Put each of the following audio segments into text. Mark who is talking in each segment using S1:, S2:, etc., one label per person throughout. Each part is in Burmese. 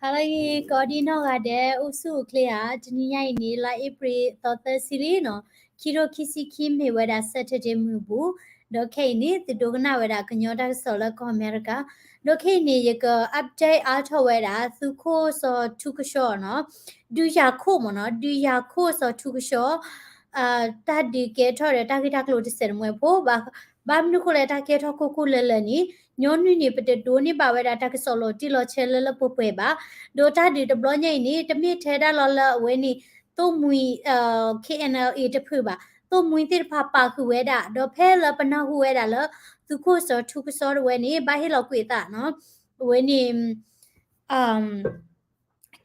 S1: Halagi Cordino Gade Usu Clea Diniai ni la April Tota Silino Kiro Kisi Kimi Weda Saturday Mubu Dokani the Dogana Weda Kanyota Solar America Dokani Yaka Update Alta Weda Thuko so Tukusho no Do ya Komono Do ya so Tukusho Tadi Gator Takita to Sermo Bam Nukuleta Gator Kukulani Nyonu ni pete doni baweda tak solo ti lo chele la popeba dota di de blonya ini temi theda lo la weni to mui KNL te phuba to mui ti papa khu weda do phe la pana hu weda la tu ko so thu ko so weni ba hi lo kweta no weni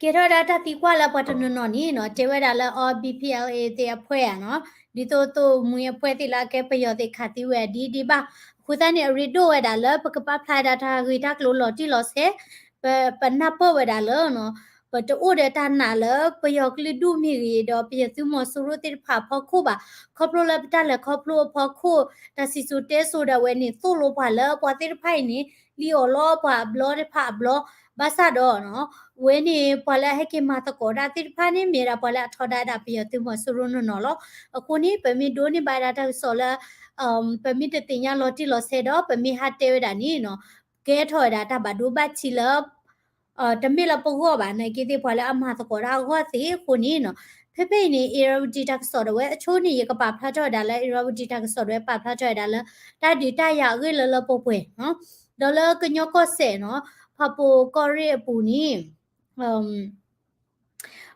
S1: ကေရတာတီကွာလာပတ်နနော်နီနော်တေဝဒါလာ BPLA တဲ့အဖွဲ့ရနော်ဒီတော့မူရဖွဲ့တိလာကဲပယောတဲ့ခတိဝဲဒီပါခုတန်းနေရီဒိုဝဲဒါလာပကပဖလာဒါတာဂီတာကလိုလော်တီလော်ဆဲပနပဝဲဒါလာနော်ပတိုဒတာနာလာပယောကလီဒူမီရီတော့ပြစုမဆူရတိဖာဖခုပါခေါပလိုလပတလခေါပလိုဖခုတစီစုတဲဆိုဒဝဲနီသို့လိုပါလာပွားတိဖိုင်နီလီယိုလောပါဘလောဒဖာဘလောဘာသာတော့နော်ဝင်းနေပလာဟကေမာတကောဒါတိဖာနေမေရာပလာထော်ဒါပြယတိမဆူရနော်လောအခုနေပမီဒိုနေဘာဒါတာဆောလာပမီတတင်ညာလော်တီလော်ဆေတော့ပမီဟာတေဝဒါနီနော်ကဲထော်ဒါတာဘဒူဘတ်ချီလတမေလပကောဘာနေကေတိပလာအမတကောဒါဟောစီခုနေနော်ဖေနေ ARD တက်ဆော်တော့အချိုးနေရကပါဖလာကြော်ဒါလဲ ARD တက်ဆော်တော့ပါဖလာကြော်ဒါလဲတာဒီတရရဲလလပပွဲနော်ဒေါ်လာကညောကောဆဲနော်ဖပိုကောရီအပူနီ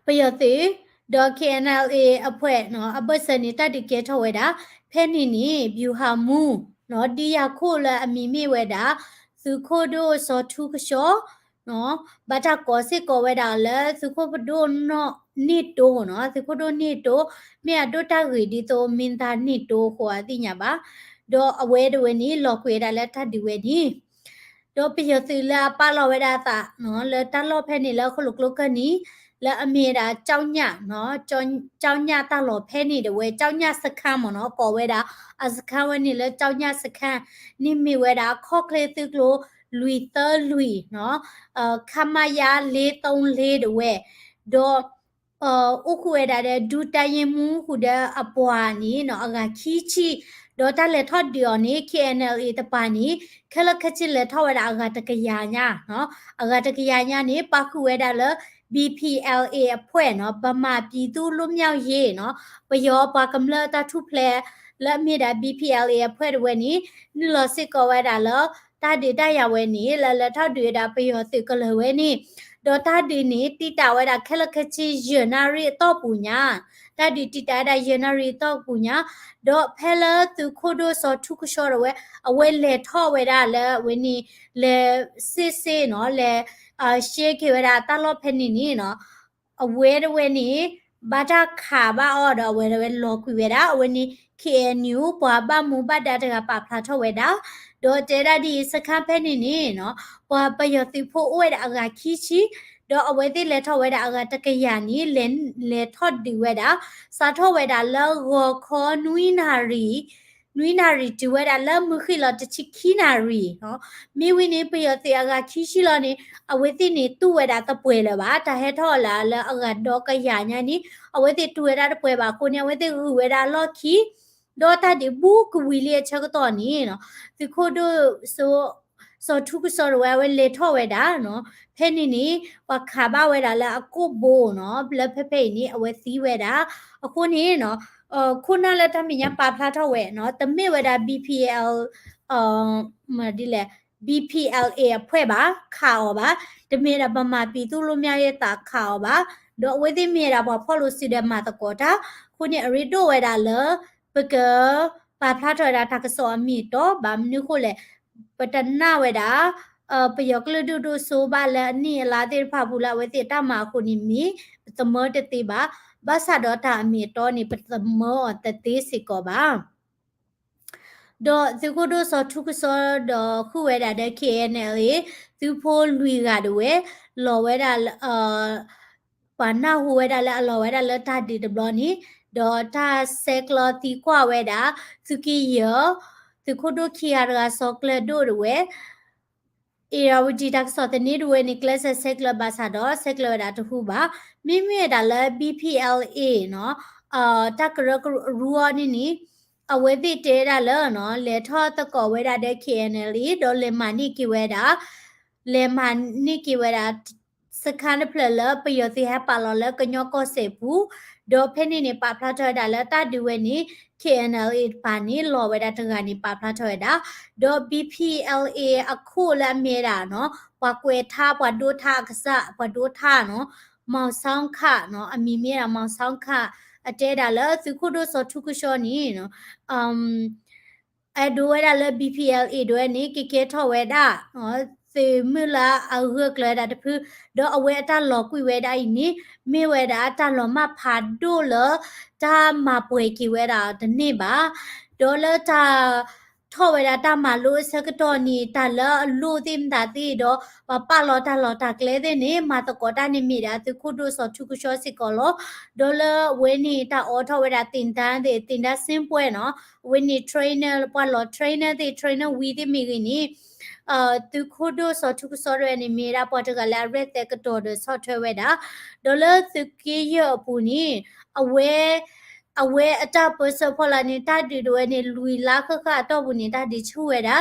S1: ပယတိဒေါ် KNLA အဖွဲ့နော်အပတ်စနေတတိကဲထော်ဝဲတာဖဲနီနီဘျူဟာမူနော်ဒီရခိုလအမီမိဝဲတာသူခိုဒိုစောထုကရှောနော်ဘာတာကောစစ်ကောဝဲတာလဲသူခိုပဒိုနော်နိတိုနော်သူခိုဒိုနိတိုမြတ်ဒိုတာဂီဒီတိုမင်တာနိတိုခေါ်အတိညာပါဒေါ်အဝဲဒဝဲနီလော်ခွေတာလဲထပ်ဒီဝဲနီတော့ပြရစီလာပါလောဝဲတာနော်လဲတလောဖဲနေလဲခလုကလုကနီလဲအမေတာကြောင်းညနော်ကြောင်းညတလောဖဲနေတယ်ဝဲကြောင်းညစခန်းမနော်ကောဝဲတာအစခန်းဝဲနေလဲကြောင်းညစခန်းနိမိဝဲတာခော့ကလေးตึกလို့လူနော်ခမယာ434တဝဲတော့ဥခွေတာတဲ့ဒူတရင်မူခုတဲ့အပွားနီနော်အကခီချီဒေါ်တာလက်ထော့ဒီယောနီ KNLA တပါနီခလခချစ်လက်ထော့ဝဲတာအကတကယာညာနော်အကတကယာညာနေပခုဝဲတာလ BPLA အဖွဲ့နော်ဗမာပြည်သူလူမျိုးရေးနော်ပယောပါကမ္လတာထုဖလဲလက်မြေတာ BPLA အဖွဲ့ဝဲနီနီလစစ်ကောဝဲတာလတာဒေတာရဝဲနီလက်ထော့တွေတာပယောစစ်ကလဝဲနီဒေါ်တာဒီနီတီတာဝဲတာခလခချီယနာရီတော့ပူညာတာဒီတီတာဒါယနာရီတော့ပူညာဒေါ်ဖဲလာသူခိုဒိုဆောထုကရှောရဝဲအဝဲလေထော့ဝဲတာလဲဝင်းနီလေစစ်နော်လေရှေကေဝဲတာတလော့ဖဲနီနီနော်အဝဲတဝဲနီဘာတာခါဘာအော်တော့ဝဲလောကွေဝဲတာအဝဲနီ KNU ပွားပါမူပါတာတကပါဖလာထော့ဝဲတာဒေါ်တဲတာဒီစခန်းဖဲနီနီနော်ပွားပယတိဖို့ဝဲတာအကခီချီတော့အဝဲတိလက်ထော့ဝဲတာအကတကရနီလဲထော့ဒီဝဲတာစာထော့ဝဲတာလောခေါ်နွိနာရီဒီဝဲတာလမှုခိလတချီခီနာရီနော်မိဝိနေပယတိအကခီရှိလနေအဝဲတိနေသူ့ဝဲတာတပွဲလဲပါတဟဲထော့လာလအကတော့ကရညာနီအဝဲတိတူဝဲတာတပွဲပါကိုနေဝဲတိဝဲတာလော့ခီဒေါ်တာဒီဘူးကဝီလီချက်ကတော့နီနော်ဒီခိုဒိုဆိုထုကစောဝဲလေထော့ဝဲတာနော်ဖဲနီနီပခါဘဝဲတာလဲအကုဘိုနော်ဘလဖေနီအဝဲသီးဝဲတာအခုနေနော်ခုနလက်တမညာပါဖလာထော့ဝဲနော်တမေဝဲတာ BPL မဒီလေ BPLA အဖွဲ့ပါခါော်ပါတမေရပမာပီသူလိုမြရဲ့တာခါော်ပါတော့ဝဲသိမြေတာပေါ့ဖော်လို့စီတဲ့မှာတကောတာခုနေရီတိုဝဲတာလဲပကပါဖလာထော့တာတကစောအမီတော့ဗမ်နုခိုလေပတနာဝဲတာပယောကလဒုဆိုပါလဲနီလာတဲ့ဖဘူးလာဝဲတဲ့တမခုနီမီသမတ်တေပါဘာသာတော့တာအမီတော့နေပသမတသေးစီကောပါတော့သူကိုတို့စောထုကစောတော့ခုဝဲတာတဲ့ KNLA သူဖိုးလူကတဝဲလော်ဝဲတာပါနာဟူဝဲတာလဲလော်ဝဲတာလဲတာဒီဒဘလနီတော့တာဆက်ကလတီကွာဝဲတာသူကီယောသူကိုတို့ခီယာရာဆောကလဒိုဝဲ Irawadi dak so the need we ni class secular basa do secular da tu ba mimi da la BPLA no tak ruwa ni awe ti te da la no le tho ta ko we da de KNL do le mani ki we da le mani ki we da สคันเพลเลประโยชน์ที่ให้ปาลอเลก็ยอก็เสพูโดเพนี่นี่ปาพลาทอยดาและตาดูเวนี่ KNLA ปานี่รอเวดาตงานี่ปาพลาทอยดาโด BPLA อคูและเมดาเนาะปากเวท่าปาดูท่ากษะปาดูท่าเนาะมองซองค่ะเนาะมีเมดามองซองค่ะอเจดาเลสิคุดูสทุกชนี่เนาะไอดูเวดาเล BPLA ด้วยนี่กิเกทอเวดาเนาะစေမလာအဝကလဒါတဖူဒေါ်အဝဲတာလောကွေဝဲဒိုင်နီမေဝဲတာတာလောမဖာဒိုလတာမပွေကီဝဲတာတနေ့ပါဒေါ်လတာထောဝဲတာတာမလို့စကတော်နီတာလလူတင်တာတီတော့ပလောတာကလဲတဲ့နေမတကောတာနေမိတာသူခုတို့စောထုကရှောစီကောလောဒေါ်လဝဲနေတာအောထောဝဲတာတင်တန်းတဲ့တင်တာစင်းပွဲနော်ဝဲနေ trainer ပလော trainer တဲ့ trainer ဝီတဲ့မိကနီသူခုဒိုဆော့ထုဆော့ရနေမီရာပေါ်တကလာရက်တဲ့ကတော့ဆော့ထွဲဝဲတာဒေါ်လာသူကီရပူနီအဝဲအတပစဖော်လာနေတာဒီဒိုနေလူလာခခတော့ဘူးနေတာဒီချူဝဲတာ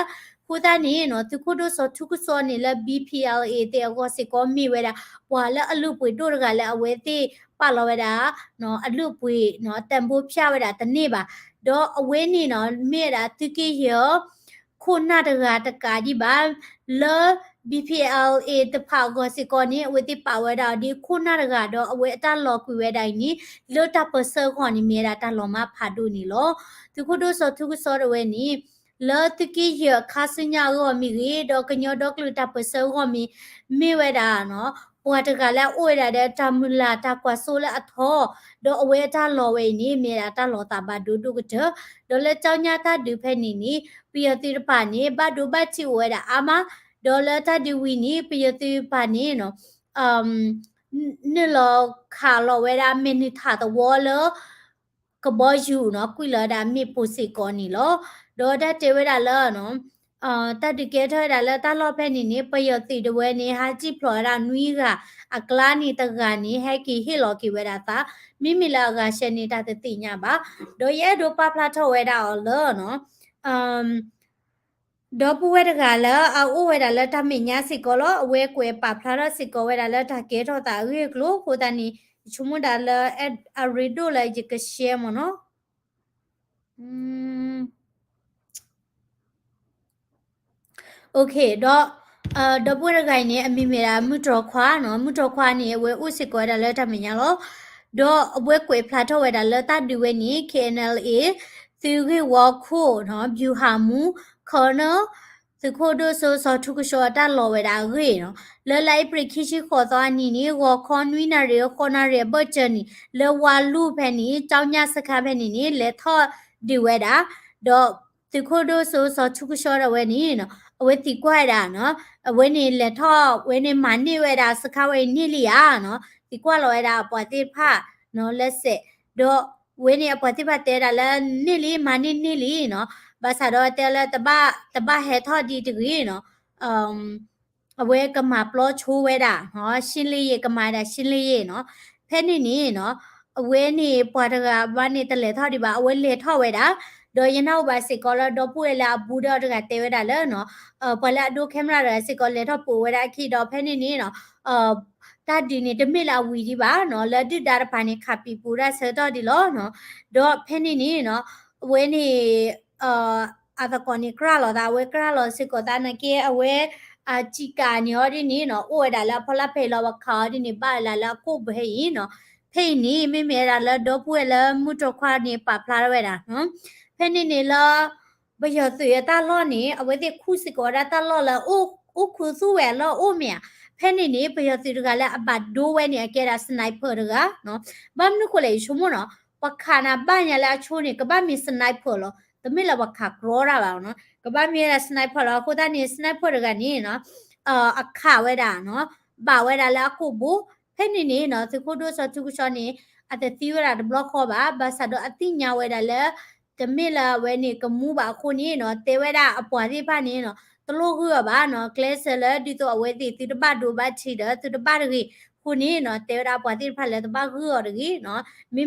S1: ခုသားနေနော်သူခုဒိုဆော့ထုဆော့နေလာ BPLA တဲ့ကောစီကောမီဝဲတာပွာလာအလူပွေတို့ကလည်းအဝဲတဲ့ပါလောဝဲတာနော်အလူပွေနော်တန်ဖိုးဖြဝဲတာတနေ့ပါတော့အဝဲနေနော်မြေတာသူကီရခုနာတကတကာကြီးပါလ BPLA တဖောက်ကိုစီကောနီဝတိပါဝဒါဒီခုနာတကတော့အဝဲအတလောကွေဝဲတိုင်းနီလောတပစခေါနီမြေတာတလောမဖာဒူနီလောသူခုတို့စောသူကစောရဝဲနီလောတကီရခါစညာရောမီရီတော့ကညောတော့ကလတပစခေါမီမေဝဲတာနော်ပွာတကလည်းအိုရတဲ့တမူလာတကွာဆိုလက်အထောတော့အဝဲတလောဝဲနီမြေတာတလောတာပါဒူဒုကတတော့လက်ကြောင်းညာတာဒူဖဲနီနီပီယတိရပါနေဘတ်ဒူဘတ်ချီဝဲတာအာမဒေါ်လာတဒီဝီနီပီယတိပါနေနော်နီလောခါလောဝဲတာမီနီထာတဝေါ်လကဘောယူနော်ကွီလာဒါမီပူစီကောနီလောဒေါ်ဒတေဝဲတာလောနော်တတကဲထော်ဒါလာတလောဖဲနေနေပယတိတဝဲနေဟာကြည့်ဖလော်ရာနွီကအကလာနီတကနေဟဲကီဟီလော်ကီဝဲတာသာမိမိလာကရှယ်နေတာတတိညာပါဒိုရဲဒိုပပလာထော်ဝဲတာလောနော်ဒေါ်ပဝဲတကလည်းအိုဝဲတာလက်တမညာစီကောလောအဝဲကွယ်ပါဖလာစီကောဝဲတာလက်တကဲထော်တာရေကလိုခိုတနီချုံမဒါလအရီဒိုလိုက်ကရှဲမနော်โอเคတော့ဒပွေရကိုင်းနေအမိမေရာမူတော်ခွာနော်မူတော်ခွာနေဝဲဥစစ်ကွဲတာလက်တမညာလောတော့အပွဲကွယ်ဖလာထော်ဝဲတာလက်တဒူဝဲနေ KNLA သူခေဝခုနော်ဗျူဟာမူခေါ်နော်သူခိုဒိုဆိုဆောထုကရှောတာလောဝဲတာရေနော်လဲလိုက်ပရိခိရှိခေါ်သွားနီနီဝခွန်ဝီနာရေခေါ်နာရေဘတ်ချနီလဲဝါလူဖဲနီကြောင်းညစခဖဲနီနီလဲထော့ဒီဝဲတာတော့သူခိုဒိုဆိုဆောထုကရှောရဝဲနီနော်အဝဲတီကွာတာနော်အဝဲနေလဲထော့ဝဲနေမနေဝဲတာစခဝဲနေလီယာနော်တီကွာလောဝဲတာပေါ်တိဖနော်လက်ဆက်တော့ဝဲနေပေါ်တိဖတဲတာလဲနေလီမနေလီနော်ဘာသာတော့တဲလဲတပဟဲထော့ဒီတကြီးနော်အဝဲကမှာပလောချိုးဝဲတာနော်ရှင်းလေးရေကမှာတာရှင်းလေးရေနော်ဖဲနေနေနော်အဝဲနေပွားတကဘာနေတလဲထော့ဒီပါအဝဲလေထော့ဝဲတာတော့ရနောက်ပါစစ်ကောလတော့ပွေလာဘူးတော့တကတဲဝဲတာလဲနော်ပလာဒိုကင်မရာရစစ်ကောလေတော့ပိုဝဲတာခိတော့ဖဲနေနေနော်တာဒီနေတမစ်လာဝီဒီပါနော်လက်တိတာဖာနေခပီပူရဆတော့ဒီလောနော်တော့ဖဲနေနေနော်အဝဲနေအတကောနီကရာလောဒါဝဲကရာလောစစ်ကောတာနကေအဝဲအချီကာညောဒီနေနော်အိုဒါလာဖလာဖေလောခါဒီနေပါလာကိုဘဟေနော်ဖေနီမေမေရာလာတော့ပွေလာမှုတော့ခွာနေပါဖလာဝဲတာနော်ဖဲနေနေလာဘယသွေတာလောနေအဝဲတဲ့ခုစစ်ကောတာလောလာအိုခုစုဝဲလောအိုမြဖဲနေနေဘယသွေကလည်းအဘဒိုဝဲနေကဲတာစနိုက်ပါကနော်ဘာမနုကိုလေရှုံမနော်ပခါနာဘာညာလာချိုးနေကဘာမီစနိုက်ပါလောတမီလာဘခါကရောရာပါနော်ကဘာမီရစနိုက်ပါလောကိုတာနေစနိုက်ပါကနေနော်အခါဝဲတာနော်ဘာဝဲတာလာကိုဘူးဖဲနေနေနော်သူခို့တို့ဆောသူကရှောနေအတတီဝရဘလော့ခေါ်ပါဘာသာတော့အတိညာဝဲတာလဲတမီလာဝဲနေကမူပါခုနေနော်တေဝဲတာအပွားသေးဖာနေနော် ตโลคือบ้าเนาะเคลสเลดิตัวเวทีติดบ้าดูบ้าชีเดติดบ้าดีคุณนี่เนาะเตระปฏิพันธ์เลยตัวบ้าคืออะไรเนาะ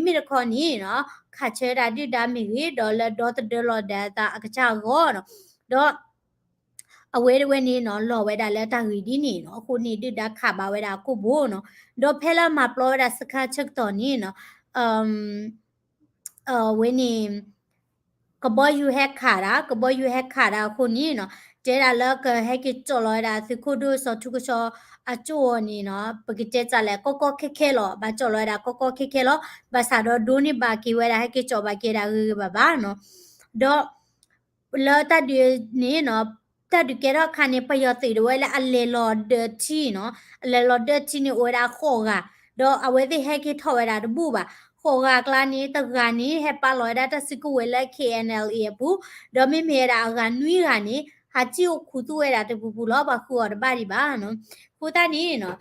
S1: มิละคนนี้เนาะขัดเชดาดิดามิกีดอลลาร์ดอทเดลอเดต้าอักษรก็เนาะดอเอาไว้เวนี่เนาะรอไว้ได้แล้วตาหืดีนี่เนาะคุณนี่ดิดาขับเอาไว้ได้กูบูเนาะดอเพลมาปลอดสกัดเช็คตอนนี้เนาะเวนี่กบอยู่แฮกขาดากบอยู่แฮกขาดาคนนี้เนาะเจราเลิกแฮกิจลอยดาสิคุดูสอทุกชออาจูนี่เนาะปกิเจจะแลก็เคๆหรอบาจลอยดาก็เคๆหรอบาสาดดูนี่บากิเวดาแฮกิจบากิดาคือบาบาเนาะดอเลอตาดูนี่เนาะตาดูเกราคันนี่ปยติด้วยและอัลเลลอเดทีเนาะอัลเลลอเดทีนี่โอดาโคกะดอเอาไว้ที่แฮกิทอเวดาดบูบาခေါ်ကကလာနီတကနီဟက်ပါလော်ဒါတစကူဝဲလက် KNLA ဘူးဒေါ်မီမေရာကနွီကနီဟာချီကိုခုတူဝဲတာတပူပူလောပါခုော်ဘာဒီပါနော်ခုတနီနော်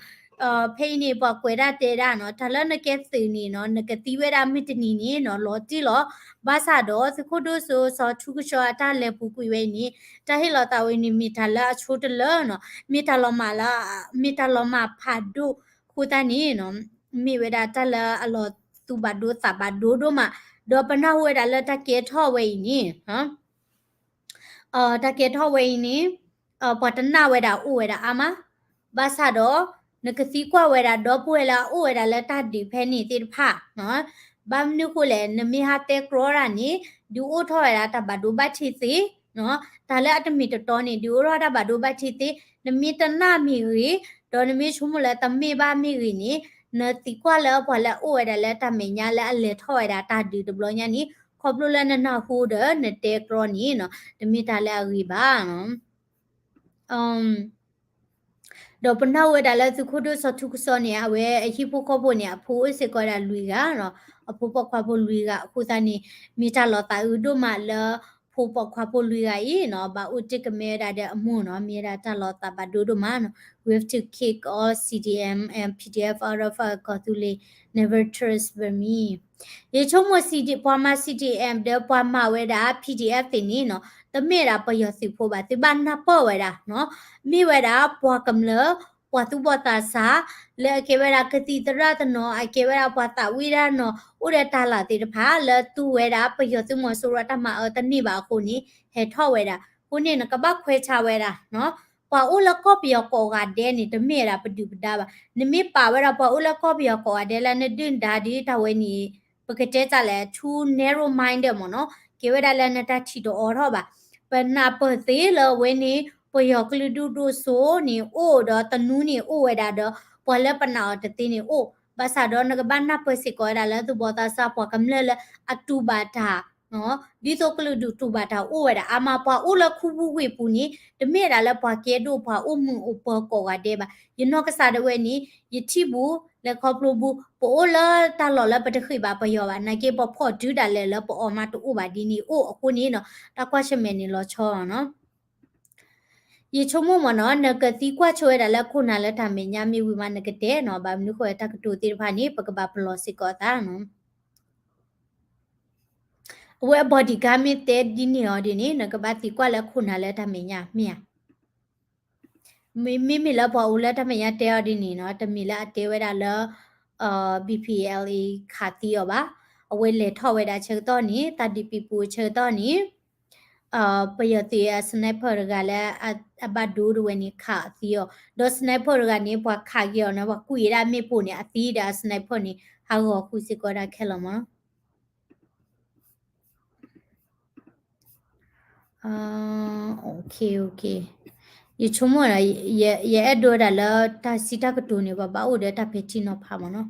S1: ဖိနေပေါ့ကွယ်ရတဲတာနော်ထလနကဲစီနီနော်နကတိဝဲတာမီတနီနီနော်လောတီလောဘာသာတော့စခုဒိုဆိုဆောထုကရှောတာလေပူကွေဝဲနီတဟိလောတာဝဲနီမီထလာချိုတလောနော်မီထလောမာလာမီထလောမာဖာဒုခုတနီနော်မိဝဲတာတလာအလောtu badu sabadu do ma do pana we da la ta ke tho we ni ha ta ke tho we ni patana we da u we da ama ba sa do na ka si kwa we da do pu we la u we da la ta di phe ni ti pha no bam nu ko le na mi ha te kro ra ni du u tho we da ta badu ba chi si no ta le atmi to to ni du ro da badu ba chi ti na mi ta na mi ri do na mi chu mu la ta mi ba mi ri ni na ti kwa la pwa la o da la ta me nya la le thoi da ta di de blo nya ni kho blo la na hu de ne te kro ni no de mi ta la ri ba no do pna we da la su khu do so thu so ni a we a hi phu kho bo ni a phu se ko da lui ga no a phu po kwa bo lui ga khu sa ni mi ta lo ta u do ma la phu po kwa bo lui ga yi no ba u tik me da de amu no mi da ta lo ta ba do do ma no we have to kick all CDM and PDF out of our Kotule never trust for me ရေချုံမ CD ပွားမ CDM တဲ့ပွားမဝဲတာ PDF တင်နီနော်တမေတာပယောစီဖို့ပါတိဘာနာပေါ်ဝဲတာနော်မိဝဲတာပွားကမလပွားသူပွားတာစာလေကေဝဲတာကတိတရတနော်အကေဝဲတာပွားတာဝိရနော်ဥရတာလာတိတဖာလေသူဝဲတာပယောသူမဆိုရတာမတနိပါခုနီဟဲထော့ဝဲတာခုနေနကဘခွဲချဝဲတာနော်ပွားဥလကောပယောကောကဒဲနေတမေတာပဒုပဒါပါနမိပါဝဲတာပွားဥလကောပယောကောကဒဲလာနေဒင်ဒါဒီတဝဲနီပကတဲ့ကြလဲ too narrow minded မနော်ကေဝဒါလဲနတချီတော့တော့ပါပနာပသေးလဝင်းနေပယောကလူဒူဒူဆိုနေအိုတော့တနူးနေအိုဝဲတာတော့ပေါ်လဲပနာတသိနေအိုဘာသာတော့ငကဘာနာပစီကောဒါလဲသူဘောတာစာပွားကမလဲအတူပါတာနော်ဒီတော့ကလူဒူတူပါတာအိုဝဲတာအမပွားအိုလခုဘူးဝေပူနေတမေတာလဲပွားကဲတို့ပွားအိုမှုအိုပေါ်ကောကတဲ့ပါယနောကစားတဲ့ဝဲနေယတိဘူးလေခေါပလူဘူးပိုလာတလော်လာပတခိပါပယောပါနိုင်ကေပဖို့ဒူဒါလဲလပေါ်မတူပါဒီနီအိုအခုနီနော်တကွာရှမဲနီလောချောနော်ရေချုံမမနော်နကတိကွာချွဲတာလဲခုနာလဲထမညာမီဝီမနကတဲ့နော်ဘာမနုခွဲတကတူတိဖာနီပကဘာပလောစီကောတာနော်ဝဲဘော်ဒီဂါမီတဲ့ဒီနီအော်ဒီနီနကဘာတိကွာလဲခုနာလဲထမညာမြာမိလာပေါ်ဦးလက်ထမရတဲရဒီနီနော်တမီလာအတဲဝဲတာလောBPLA ခါတီရောပါအဝဲလေထော်ဝဲတာချက်တော့နီတာဒီပီပူချက်တော့နီပယတိအစနိုက်ပါကလည်းအဘဒူရဝနီခါတီရောဒစနိုက်ပါကနေပွားခါကြောနော်ကွေရမေပူနေအတီးဒါစနိုက်ပါနေဟာကိုခုစီကောတာခဲလမokay ye chomo la ye ado da la ta sita ka to ne ba o de ta phe chi no pha mo no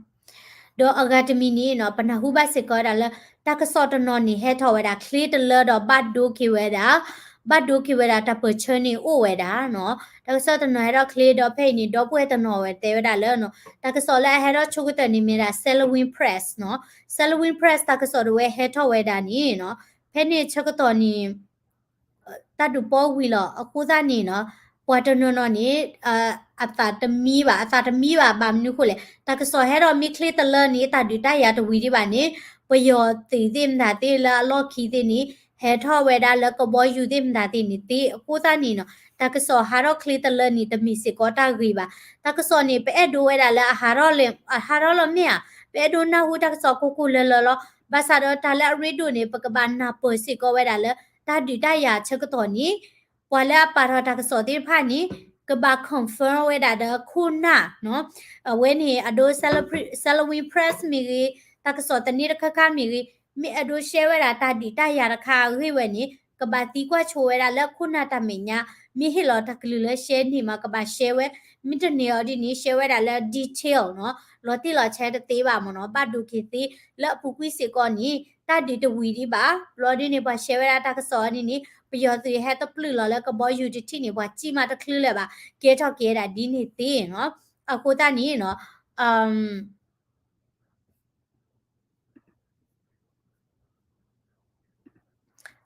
S1: do academy ni no pana hu ba se ko da la ta ka so to no ni he tho we da clear the la do ba do ki we da ta per chen ni o we da no ta ka so to no he do clear do phe ni do pwe to no we te we da la no ta ka so la he do chu ka ni me da Selwyn Press no Selwyn Press ta ka so do we he tho we da ni no phe ni cha ka to ni ta du po wi lo aku da ni noပွာတနနနီအတာတမီပါဘာမနုခုလေတကဆောဟဲတော့မိခလီတလနီတာဒူတာရတဝီဒီပါနေပယောတီတင်တာတေလာလော်ခီတင်နီ เฮทอเวดาแล้วก็บอยอยู่ที่มันดาตินิติกูตานี่เนาะตากสอฮารอคลีตะเลนี่ตะมีสิกอตากรีบาตากสอนี่เปเอดูเวดาแล้วฮารอเลฮารอลเมียเปเอดูนาหูตากสอกูกูเลลบาซาดอตาเลรีดูนี่ปะกบานนาเปสิกอเวดาแล้วตาดิตายาเชกตอนี่ปวาละปารอตากสอติพานี่กบาคอนเฟิร์มเวดาเดคุณน่ะเนาะเวนเฮอโดซาลวีเพรสมีตากสอตนี่ระคะมีมีอดูเชเวดาตาดิตายาราคาเฮเวนี่กบาตีกว่าโชเวดาแล้วคุณนาตาเมียมีให้เราทักลือเชนนี่มากบาเชเวมิตรเนียดีนี้เชเวดาแล้วดีเทลเนาะเราที่เราใช้ตีบามเนาะบาดูคิตีแล้วปุกุสิกอนี่ตาดิตวีดีบาเราดีนี่บาเชเวดาตากสอนี่ประโยชน์ที่ให้ตะปลือแล้วก็บอยอยู่ที่นี่ว่าจีมาตะคลือเลยบาเกทอเกดาดีนี่ตีเนาะอะโคตานี่เนาะ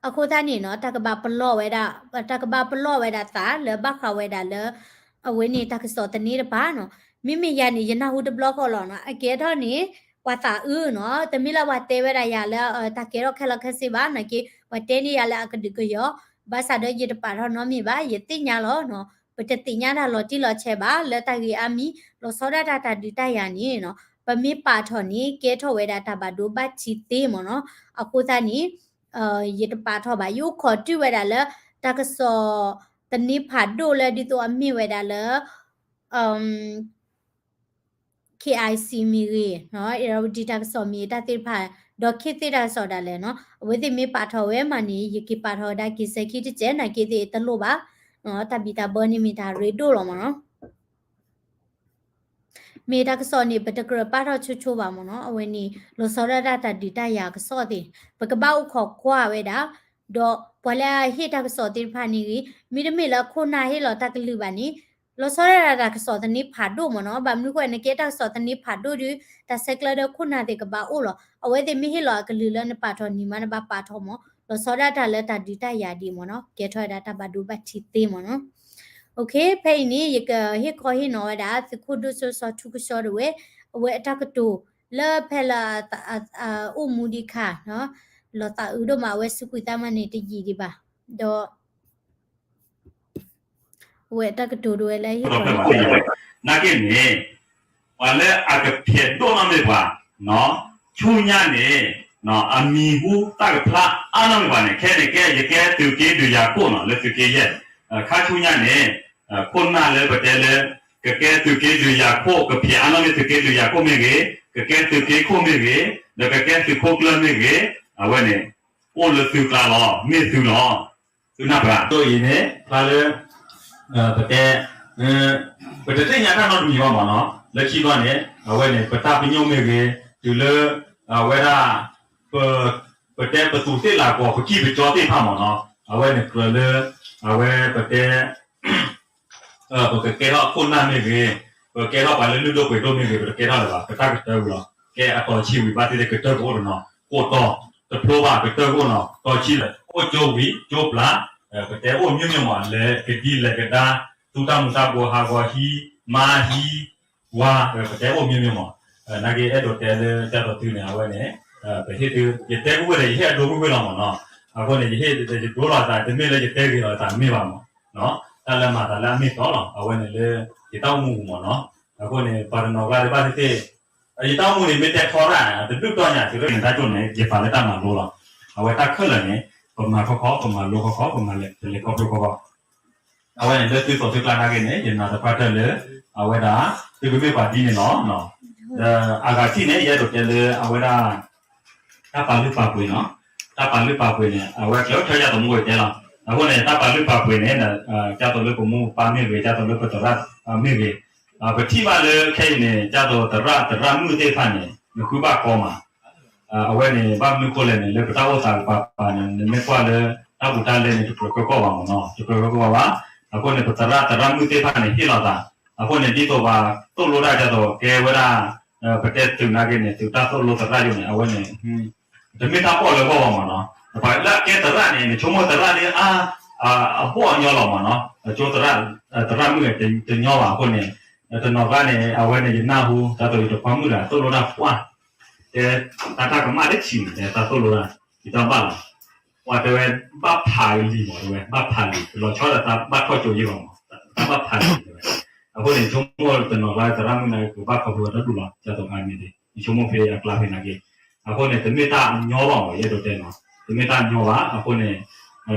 S1: အခုသားနေနော်တကဘာပလော့ဝဲတာတကဘာပလော့ဝဲတာသာလေဘခဝဲတာလေအဝင်းနေတကစောတနေတပါနော်မိမိရနေရနာဟုတဘလော့ခေါ်လောနော်အကဲတော့နေဝါတာဦးနော်တမီလာဝတဲဝဲတာရလေတကဲတော့ခက်လခက်စီပါနကေဝတဲနေရလေအကဒကရောဘာသာတော့ရတပါတော့နော်မိပါရတိညာလောနော်ပတတိညာတာလောတိလောချဲပါလေတကြီးအမီလောစောဒတာတာဒီတရနေနော်ပမိပါထော်နေကဲထော်ဝဲတာတပါဒိုဘချီတေမနော်အခုသားနေยตปาทอบ่ายุขอติเวดาเลตากสอตนิผาดูแลดิตัวมีเวดาเลKIC มีรีเนาะเราดิตากสอมีตาติผาดอกคิติดาสอดาเลเนาะเวติมีปาทอเวมานี่ยกิปาทอดากิเซคิติเจนะกิติตะโลบ่าเนาะตาบิตาเบอร์นี่มีตาเรโดลอมาเนาะมีทักษะนี่เป็นตะกระป้าเราชูๆบ่ามเนาะเอาไว้นี่เราสอนได้แต่ดีได้ยากสอดิปกบ้าขอกว่าไว้ดาดอปอลาเฮทักษะติพานี่มีดมีละคนนาเฮเราตักลือบานี่เราสอนได้ทักษะตนี้ผาดูมเนาะบามนุก็ในเกทักษะตนี้ผาดูดิแต่เซกลาเดคนนาเตกบ้าโอหรอเอาไว้แต่มีให้เรากลือแล้วในปาทอนี่มันบาปาทอมเราสอนได้แต่ละแต่ดีได้ยาดีมเนาะเกทอยได้แต่บาดูบัดทิเตมเนาะโอเคเพยนี่ยกเฮคอเฮนอดาสคุดูซอทุกซอดเวเวตักตูเลเพลาอุมูดิค่ะเนาะลอตาอุดมาเวสุกุตามันนี่ตยีดิบาดอเวตักตูด้วยเลยเฮคอ
S2: นาเกนี่ว่าแล้วอากเพียโตนำไม่ว่าเนาะชูญาเนี่ยเนาะอามีหูตากพระอานาไม่ว่าเนี่ยแค่เนี่ยแกยแกตุเกดูยาโคเนาะแล้วตุเกเยข้าชูญาเนี่ยคนน่าเลยประเดี๋ยวเลยก็แกตุเกดูยาโคก็เพียอานาไม่ตุเกดูยาโคไม่เกก็แกตุเกโคไม่เกแล้วก็แกตุโคกลไม่เกเอาไว้เนี่ยโอ้เลยตุกลาล้อไม่ตุล้อตุน่าปะตัวอีเนี่ยพาเลยประเดี๋ยวประเดี๋ยวเนี่ยถ้าเราดูอยู่ว่าเนาะแล้วคิดว่าเนี่ยเอาไว้เนี่ยประตาปิญโยไม่เกจุเลยเอาไว้ละประเดี๋ยวประตูเส้นหลักว่าขี้ไปจ่อที่ผ้าหมอนเนาะเอาไว้เนี่ยก็เลยเอาไว้ประเดี๋ยวporque queda con nada me ve porque queda para el ludo pues lo me ve pero queda la que está que está lo que a todo chivi va de que está por no o to te proba que está no to chile o yo vi yo bla porque o mi ma le que di le que da tu ta mu ta bo ha go hi ma hi wa porque o mi ma na que esto te le ya to tiene a ne pues que te go le he do go la mo no a go ne he de do la ta te me le que te que la ta me va mo noตาละมาตาละไม่ต่อหรอกเอาไว้เนี่ยเลยที่ต้องมูหมดเนาะแล้วก็เนี่ยปารนอกาเลยบ้านที่ไอ้ต้องมูเนี่ยไม่แต่ทอร่าแต่ดูตัวเนี่ยที่เราเห็นได้จนเนี่ยเจ็บปากเลยตั้งมาโลละเอาไว้ตั้งขึ้นเลยเนี่ยผมมาเขาผมมาโลเขาผมมาเลยเลยเขาเอาไว้เนี่ยเลยคือตัวที่กลางกันเนี่ยยันนาจะพัฒน์เลยเอาไว้ด่าที่ไม่ปาดีเนี่ยเนาะอากาศที่เนี่ยยันตัวเลยเอาไว้ด่าถ้าปาลุปาปุยเนาะถ้าปาลุปาปุยเนี่ยเอาไว้แล้วเขาจะต้องมวยเจ้าအခုเนี่ยตาปาลุปาပွေเนี่ยကြာတော့လို့ကိုမူပါမိပဲကြာတော့လို့ကတော့မိပဲပတိပါလေခဲနေကြာတော့တရမှုတဲ့ဖာနေခုပါကောမှာအဝဲနေဘာမှုကိုလည်းလေကတော့စာပါနေမေကွာလေအဘူတန်လည်းဒီပရိုကောပါမနော်ဒီပရိုကောပါအခုเนี่ยတရမှုတဲ့ဖာနေဟိလာတာအခုเนี่ยဒီတော့ပါတော့လို့ရကြတော့ကဲဝရပတက်တူနာကနေတူတာတော့လို့တရရုံနဲ့အဝဲနေဒီမေတာပေါ်လေကောပါမနော်ဘာလဲကဲတရနေချုံမတရနေအပေါ်ညောလာမနော်ကျိုးတရမှုနဲ့တင်ညောပါခုနေတနော်ကနေအဝဲနေနာဟုတတော်ရပမှုလာတော်လာပွားတဲ့တာကမလေးချီတယ်တာတော်လာဒီတော့ပါလား ว่าแต่ว่าบ้าพายลีหมดเลยบ้าพายลีเราชอบแต่บ้าข้อโจยบ้างบ้าพายลีအခုနေချုံမောတနော်လာတရမနာကိုဘာကဘောရဒူလာကျတော့အနေနဲ့ဒီချုံမောဖေးရကလာဖေးနာကေအခုနေတမေတာညောပါအောင်ရတော့တဲ့နော်တမေတာညောပါအခုနေ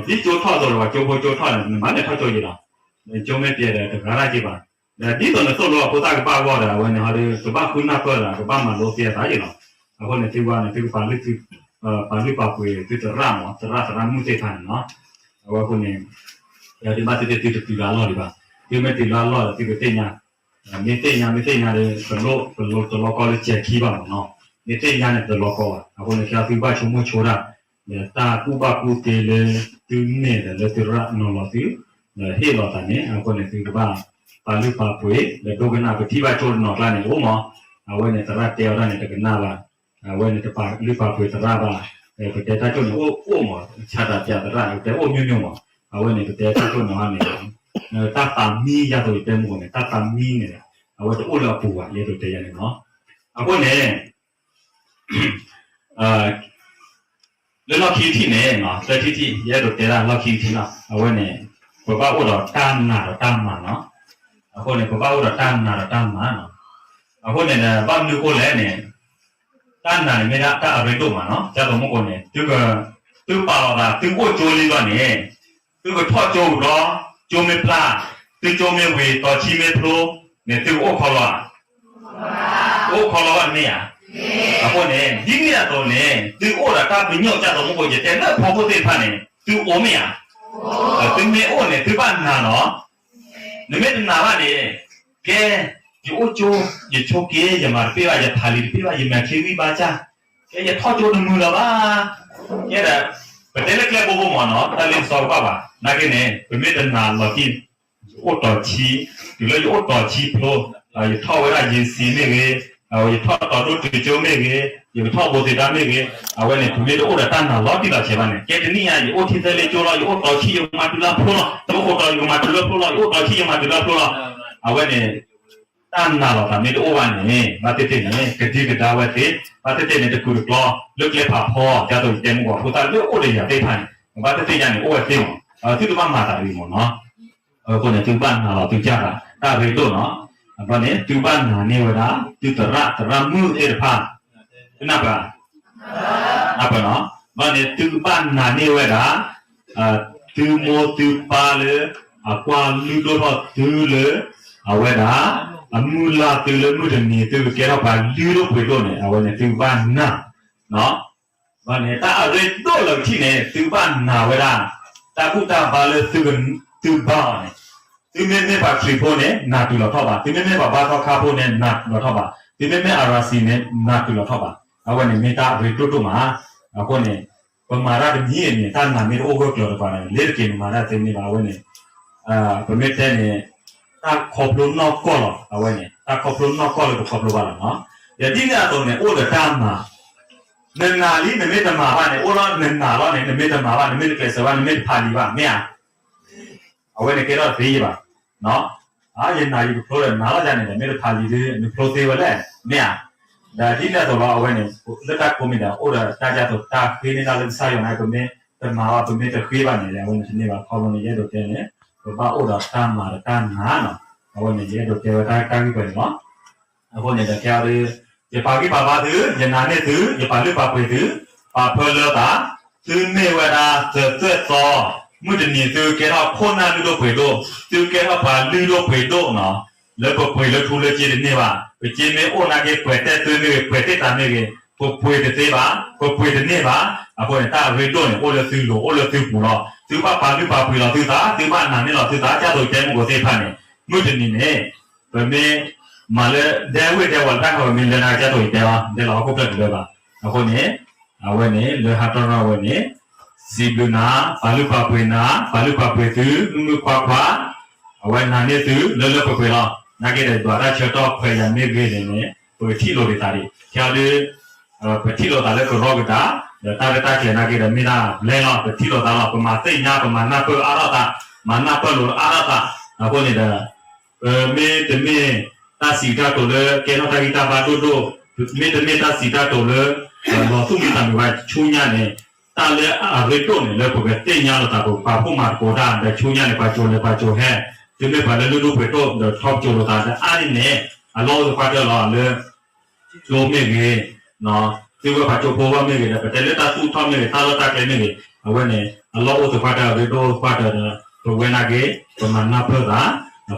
S2: ဒီကျိုးထောက်တော့ကကျိုးဖို့ကျိုးထောက်တယ်မနဲ့ထောက်ကျိုးရတာကျုံမဲ့ပြတယ်တကားရကြည့်ပါဒီတော့လည်းဆိုတော့ကိုသားကပါဘောတယ်ဝင်ဟာဒီကဘာခုနာပေါ်လာကဘာမှလို့ပြတာရနော်အခုနေဒီဘာနေဒီပါလိတိပါလိပါပွေဒီတရမောတရမှုစေခံနော်အခုနေဒီမှာတိတိလာလို့ဒီပါဒီမဲ့ဒီလာလို့ဒီကတဲ့ညာမြေတဲ့ညာလေဘလို့တော့ကောလေချက်ခီးပါနော်မြေတဲ့ညာနဲ့တော့ကောအခုလည်းကြာပြီးပါချုံမချိုတာတာကူပါကူတေလေသူနေတယ်လေတရနော်လို့ဒီဟေလို့တာနေအခုလည်းဒီကပါပါဠိပါပွေလေဒုကနာပတိပါချိုနော်လာနေဦးမအဝဲနဲ့တရတေရနဲ့တကနာပါအဝဲနဲ့တပါဠိပါပွေတရပါပတေတာချိုနော်ဦးမချတာပြတရတဲ့ဦးညွန့်မအဝဲနဲ့ပတေတာချိုနော်ဟာနေตาตามียาตัวเต็มหมดเนี่ยตาตามีเนี่ยเอาไว้จะอุลาปูอ่ะเยตัวเตยเนี่ยเนาะเอาพวกเนี่ยแล้วเราคิดที่เนี่ยเนาะแต่ที่เยตัวเตยเราคิดที่เนาะเอาไว้เนี่ยพวกว่าอุลาตามนาตามมาเนาะเอาพวกเนี่ยพวกว่าอุลาตามนาตามมาเนาะเอาพวกเนี่ยบ้านนึกโอแล้วเนี่ยตามนาเนี่ยไม่ได้ตาอะไรตัวมาเนาะจะตัวมุกเนี่ยตัวก็ตัวเปล่าละตัวโอโจลีตัวเนี่ยตัวก็ทอดโจรอโจไม่พลาดตัวโจไม่เวต่อชีไม่พลูเนี่ยตัวโอ้ขอละโอ้ขอละวันเนี่ยแต่พวกเนี่ยยิ่งเนี่ยตัวเนี่ยตัวโอ้ละถ้าเป็นเงี้ยจะต้องมุกจะแต่เลิกพอพูดได้พันเนี่ยตัวโอ้ไม่อ่ะตัวไม่โอ้เนี่ยตัวบ้านนาเนาะเนี่ยไม่เป็นนาบ้านเนี่ยแกอยู่โอ้โจอย่าโชว์แกอย่ามาเปี้ยอย่าทาลิเปี้ยอย่ามาเคีวิบาจ้าแกอย่าทอดโจนมือละบ้าแกแบบประเด็นเล็กๆบ่ๆเนาะแต่เล่นสอบป่ะนักเนี่ยเป็นไม่ได้นานหรอกที่โอ้ต่อชีหรือโอ้ต่อชีโปรอย่าท่อไว้ได้ยินสีไม่เงี้ยอย่าท่อต่อรถถือโจไม่เงี้ยอย่าท่อโบติดาไม่เงี้ยเอาไว้เนี่ยถึงไม่ได้โอ้แต่ตั้งนานล้อที่เราเชื่อมันเนี่ยแกจะนี่อย่าโอ้ที่จะเลี้ยโจเราอย่าโอ้ต่อชียังมาดูแลโปรแต่ว่าโอ้ต่อยังมาดูแลโปรโอ้ต่อชียังมาดูแลโปรเอาไว้เนี่ยตั้งนานหรอกแต่ไม่ได้โอ้วันเนี่ยมาเต้นเนี่ยกระดิ่งกระดาวเต้มาเต้นเนี่ยจะกูรึกล้อเลิกเลี้ยผ่าพ่อจะตัวเต็มกว่าผู้ตายเลือกโอ้เลยอย่าได้ทันว่าเต้นอย่างนี้โอ้เต็มที่ตัวบ้านมาตาดีหมดเนาะคนเนี่ยตัวบ้านเราตัวจ้าละตาเรื่องตัวเนาะวันนี้ตัวบ้านเนี่ยเวลาตัวตระมือเอร์พานับเนาะวันนี้ตัวบ้านเนี่ยเวลาตัวโมตัวปลาเลยกว่าลูกเราตัวเลยเอาไว้นะมูลาตัวเลยมูลนี่ตัวแกเราไปลูกเราไปตัวเนี่ยเอาไว้เนี่ยตัวบ้านน่ะเนาะวันนี้ตาเรื่องตัวเราที่เนี่ยตัวบ้านน่ะเวลาตาพูดตาบาเลยตัวบ้านเนี่ยตัวไม่ปากคลิปพวกเนี่ยน่าตัวเราเท่าบ้าตัวไม่ปากบ้าเขาข้าพวกเนี่ยน่าเราเท่าบ้าตัวไม่อาราศีเนี่ยน่าตัวเราเท่าบ้าเอาไว้เนี่ยไม่ตาเรื่องตัวมาเอาคนเนี่ยพอมาได้เป็นยี่เนี่ยตาหนาไม่โอ้ก็เกิดอะไรเลี้ยงกินมาได้เต็มนี่เอาไว้เนี่ยผมไม่ได้เนี่ยตาขอบลุ้นนอกก็หรอเอาไว้เนี่ยตาขอบลุ้นนอกก็เลยขอบลุ้นว่าเนาะอย่างที่เนี่ยตัวเนี่ยโอ้เดือดตามมาเนินนาลีเนี่ยไม่จะมาว่าเนี่ยโอ้เราเนินนาเราเนี่ยไม่จะมาว่าเนี่ยไม่ได้เกิดสวรรค์ไม่ได้พาดีว่าไม่อ่ะเอาไว้เนี่ยแกเราดีป่ะเนาะยันนาอยู่โปรเลยนาเราจะเนี่ยไม่ได้พาดีเลยไม่โปรตีวันแรกไม่อ่ะแต่ที่เนี่ยตัวเราเอาไว้เนี่ยเลือกการคุมเนี่ยโอ้เดือดตาจะตัวตาคืนนี้เราเล่นสายอย่างไรตัวนี้แต่มาว่าตัวนี้จะคืนวันเนี่ยวันนี้ว่าเขาวันนี้เยอะตัวเนี่ยตัวบ้าโอ้เดือดตามมาตามหาเนาะเอาไว้เนี่ยเยอะตัวเดียวตาตั้งไปเนาะเอาไว้เนี่ยจะแค่เลยอย่าปากีปาบาถืออย่านานเนี่ยถืออย่าปาลือปาไปถือปาเพลเลตาถือเนเวดาเจอเจอซอมื่อจะหนีถือแกเราคนนั้นลือโลเผยโลถือแกเราปาลือโลเผยโลเนาะแล้วก็เผยแล้วทุเรศจีนนี่ว่าไปจีนไม่โอ้นาเกเผยแต่ตัวเนี่ยเผยแต่ตาเนี่ยเกพอเผยแต่เจ้าบ้าพอเผยแต่เนี่ยบ้าพอเนี่ยตาเผยโลเนี่ยโอ้เลยถือโลโอ้เลยถือปูเราถือว่าปาลือปาเผยเราถือตาถือบ้านนั้นเนี่ยเราถือตาเจ้าตัวแกมันก็เสียพันเนี่ยมื่อจะหนีเนี่ยเป็นเมมาเลยเดี๋ยววันตั้งเขามีเรื่องอะไรจะตัวเดียวเดี๋ยวเราก็เปิดเลยป่ะเอาคนนี้เอาวันนี้เรื่องฮัตโตนาวันนี้สิบุนาฟาลุปาปุยนาฟาลุปาปุยตื้อมือขวาขวาเอาวันนั้นเนี่ยตื้อเลิกปุยละนักเก็ตตัวราชดอกพยายามไม่เกินเนี่ยปุยที่โลดิตารีแค่เลยปุยที่โลตาเลยก็รอกันตาเดี๋ยวตาเขียนนักเก็ตไม่น่าเล่นละปุยที่โลตาละปุยมาเตยนาปุยมานาปุยอาราตามานาปุยโลอาราตาเอาคนนี้เด้อไม่แต่ไม่ตาสีตาตัวเลยแกนตากีตาบาโดโดไม่แต่ไม่ตาสีตาตัวเลยเราสู้มีตามีว่าชูญาเนี่ย ta le a re to ne le ko be te nya lo ta ko pa pu ma ko da de chu nya ne pa jo he de me pa le lu pe to de top jo lo ta a ni ne a lo pa de lo le lo me ge no de we pa jo po wa me ge de pe le ta su tho me ta lo ta ke me ge a we ne a lo o to pa da re to pa da to we na ge to ma na pho da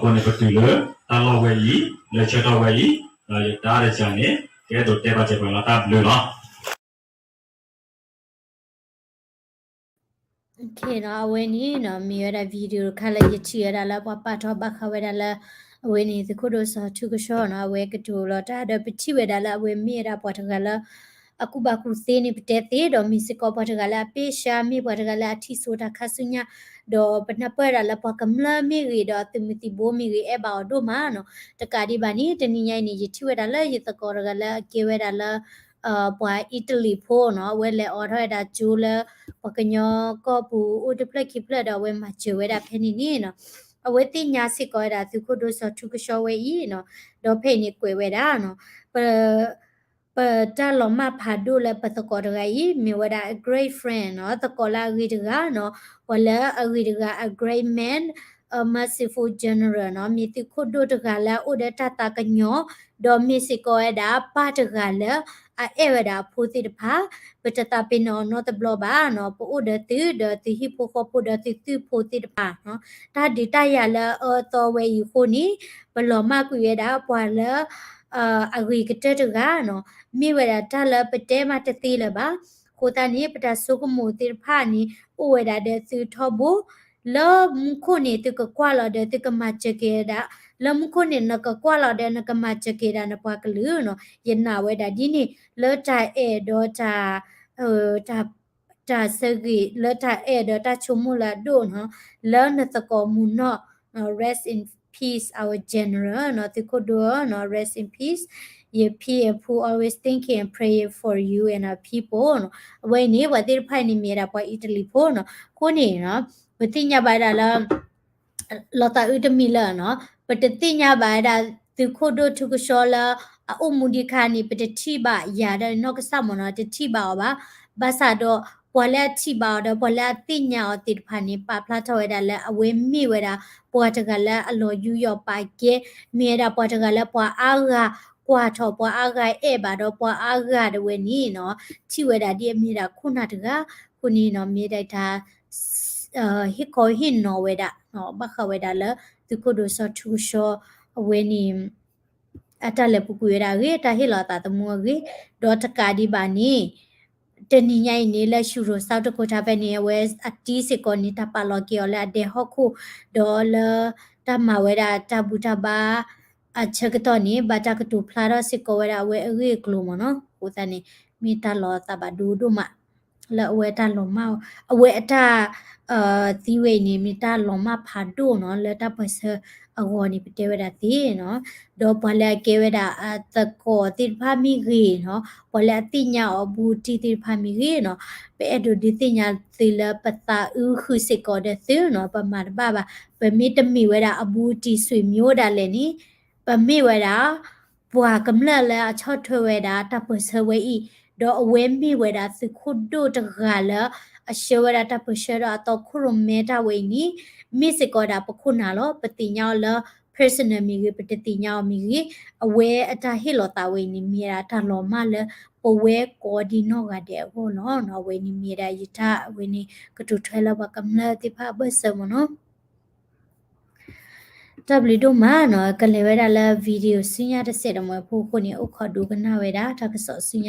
S2: ko ne pa ti le ta lo we yi le che to we yi da de cha ne ke to te pa che pa la ta le lo
S1: โอเคเนาะအဝဲနေเนาะมีရတဲ့ဗီဒီယိုခါလည်းရချီရတာလားပတော့ဘခဝဲတာလားအဝဲနေသခုတို့စာသူကရှောเนาะအဝဲကတူလောတာတော့ပချိဝဲတာလားအဝဲမိရတာပေါ်တကလားအခုဘခုသေးနေပတဲ့သေးတော့မီစကောပေါ်တကလားပေရှာမိပေါ်တကလားအထီဆိုတာခဆုညာတော့ပနပွဲတာလားပကမလာမိရီတော့တမတီဘိုးမိရီအဘောတို့မှာเนาะတကာဒီပါနေတနည်းညိုင်းနေရချီဝဲတာလားရတကောတကလားကေဝဲတာလားပွာအီတလီဖိုเนาะဝဲလေအော်ထွဲတာဂျူလဲပကညောကောပူဥဒပလက်ခိပလက်တော့ဝဲမှာဂျဝဲတာဖဲနေနေเนาะအဝဲတိညာစစ်ကောတာသူခုတို့ဆောထုကရှောဝဲဤเนาะတော့ဖဲနေကွယ်ဝဲတာเนาะပတာလောမဖာဒိုလဲပတကောတကဤမြဝဒ a great friend เนาะတကောလာဂီတကเนาะဝလာအဂီတက a great man a merciful general เนาะမြေတိခုတို့တကလာဥဒတတာကညောတော့မြေစစ်ကောရတာပါတကလာအဲဝဒါဖိုတိတဖာပတတာပင်နော်နော်တဘလဘာနော်ပိုဒတိဒတိဟိပိုခပိုဒတိတိဖိုတိတဖာနော်ဒါဒီတရလာတော်ဝဲယူခိုနီဘလောမကူရတာပွာလာအဂီကတတကနော်မိဝဒါတလပတဲမတတိလပါခိုတနီပတဆုကမူတိဖာနီဥဝဒါတဲ့သူထဘူလောမခုနေတကကွာလာတဲ့တကမချက်ကေဒါလမ်ခုနေနကကွာလာတဲ့နကမချက်ကေဒါနပွားကလူနော်ယနာဝဲဒါဒီနီလောတာအေဒေါ်တာတာစဂီလောတာအေဒေါ်တာချုံမလာဒိုနော်လောနတကောမူနော် rest in peace our general နော်တခုဒိုနော် rest in peace ye people always thinking and praying for you and our people နော်အဝဲနေဝတိဖိုင်နေမြေတာပွားအီတလီဖို့နော်ကိုနေနော်ပတိညာပါဒါလားလောတာဥတမီလာနော်ပတတိညာပါဒါသူခိုဒိုထုကရှောလာအမူဒီခါနေပတတိပါရာတဲ့နောက်ကစမနော်တတိပါပါဘာသာတော့ပွာလက်တိပါတော့ပွာလက်တိညာအတိဖာနေပါဖလာထော်ရတာလဲအဝဲမိဝဲတာပွာတကလဲအလောယူရောပါကဲမြေတာပွာတကလဲပွာအားကကွာထော်ပွာအားကအဲပါတော့ပွာအားကတဝဲနီနော်ချိဝဲတာဒီအမြေတာခုနတကခုနီနော်မြေတိုက်တာဟိကိုဟင်နော်ဝဲတာနော်ဘခဝဲတာလဲသူကိုဒိုဆော့ထူရှောအဝဲနီအတလည်းပူကူရတာရေတာဟိလာတာတမူရေဒေါ်တကာဒီပါနီတနီညိုင်နေလက်ရှူရောစောက်တကိုထားပဲနေဝဲအတီးစစ်ကောနေတာပါလော်ကီော်လာတဲ့ဟော့ခုဒေါ်လာတမဝဲတာတဘူတဘာအချက်ကတော့နေဘာတကတူဖလာရစစ်ကောဝဲတာဝဲအရေကလိုမနော်ဟိုတနေမီတာလောတဘာဒူဒူမလာဝဲတာလောမအဝဲအတာသီဝဲနေမီတာလောမဖာဒိုနော်လက်တပစအဝနီပတေဝဒတိနော်ဒေါ်ပလာကေဝဒအတကောတိဖာမီဂီနော်ပလာတိညာအဘူတီတိဖာမီဂီနော်ပဲအဒူဒီတိညာသီလပတာဥခုစစ်ကောတဲ့သီနော်ပမာဘာဘာပမီတမီဝဒအဘူတီဆွေမျိုးတာလည်းနီပမေဝဒဘွာကမလလဲအချော့ထွေဝဒတပစဝဲဤဒေါ်အဝဲမီဝဒစခုဒိုတကလာအရှဝဒတပရှရတော့ခုရမဲတာဝဲနီမိစကောတာပခုနာလောပတိညာလ personal မီပတတိညာမီအဝဲအတာဟီလောတာဝဲနီမီရာတာလောမလပဝဲကောဒီနောကတဲ့ဟောနော်ဝဲနီမီရာယတာဝဲနီကတူထွဲလဘကမလတိဖဘဆမနော်တဘလီဒိုမာနော်ကလေဝဲတာလာဗီဒီယိုစင်ရတဲ့စက်တော့မဖို့ခုနေဥခဒုကနာဝဲတာတကဆောစင်